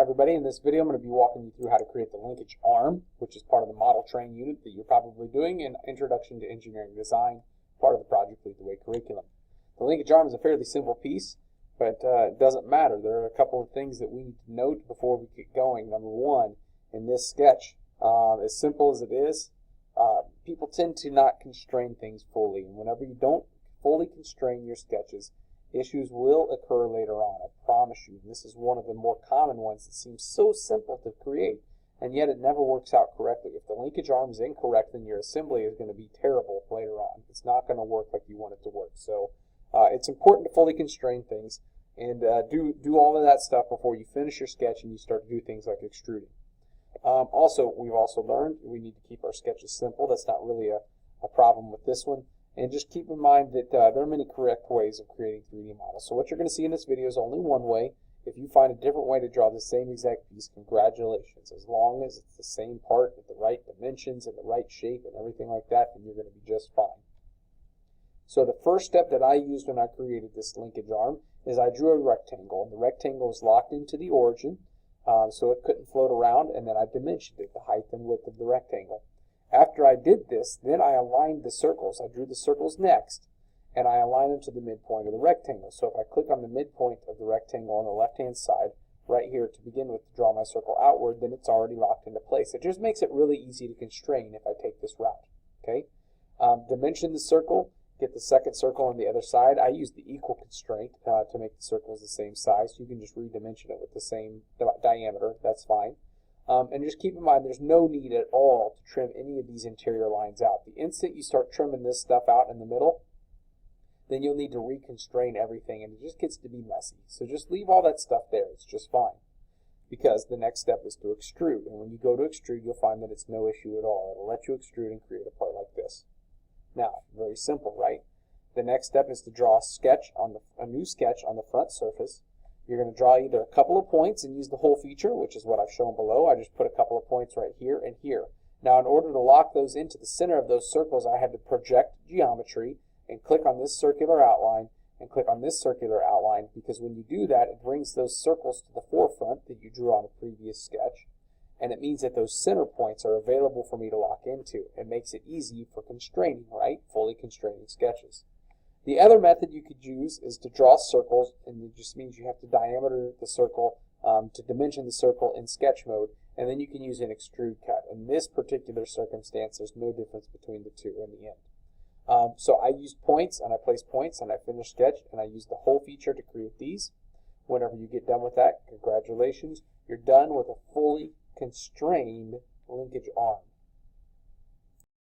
everybody. In this video I'm going to be walking you through how to create the linkage arm, which is part of the model train unit that you're probably doing in Introduction to Engineering Design, part of the Project Lead the Way curriculum. The linkage arm is a fairly simple piece, but it doesn't matter. There are a couple of things that we need to note before we get going. Number one, in this sketch, as simple as it is, people tend to not constrain things fully, and whenever you don't fully constrain your sketches, issues will occur later on, I promise you. This is one of the more common ones that seems so simple to create, and yet it never works out correctly. If the linkage arm is incorrect, then your assembly is going to be terrible later on. It's not going to work like you want it to work. So it's important to fully constrain things and do all of that stuff before you finish your sketch and you start to do things like extruding. We've also learned we need to keep our sketches simple. That's not really a problem with this one. And just keep in mind that there are many correct ways of creating 3D models. So what you're going to see in this video is only one way. If you find a different way to draw the same exact piece, congratulations. As long as it's the same part with the right dimensions and the right shape and everything like that, then you're going to be just fine. So the first step that I used when I created this linkage arm is I drew a rectangle. And the rectangle is locked into the origin, so it couldn't float around, and then I dimensioned it, the height and width of the rectangle. After I did this, then I aligned the circles. I drew the circles next, and I aligned them to the midpoint of the rectangle. So if I click on the midpoint of the rectangle on the left-hand side, right here to begin with, to draw my circle outward, then it's already locked into place. It just makes it really easy to constrain if I take this route. Okay? Dimension the circle, get the second circle on the other side. I use the equal constraint to make the circles the same size. You can just redimension it with the same diameter. That's fine. And just keep in mind, there's no need at all to trim any of these interior lines out. The instant you start trimming this stuff out in the middle, then you'll need to reconstrain everything, and it just gets to be messy. So just leave all that stuff there. It's just fine. Because the next step is to extrude. And when you go to extrude, you'll find that it's no issue at all. It'll let you extrude and create a part like this. Now, very simple, right? The next step is to draw a new sketch on the front surface. You're going to draw either a couple of points and use the whole feature, which is what I've shown below. I just put a couple of points right here and here. Now, in order to lock those into the center of those circles, I had to project geometry and click on this circular outline and click on this circular outline, because when you do that, it brings those circles to the forefront that you drew on a previous sketch, and it means that those center points are available for me to lock into. It makes it easy for constraining, right? Fully constraining sketches. The other method you could use is to draw circles, and it just means you have to diameter the circle to dimension the circle in sketch mode, and then you can use an extrude cut. In this particular circumstance, there's no difference between the two in the end. So I used points, and I placed points, and I finished sketch, and I used the whole feature to create these. Whenever you get done with that, congratulations, you're done with a fully constrained linkage arm.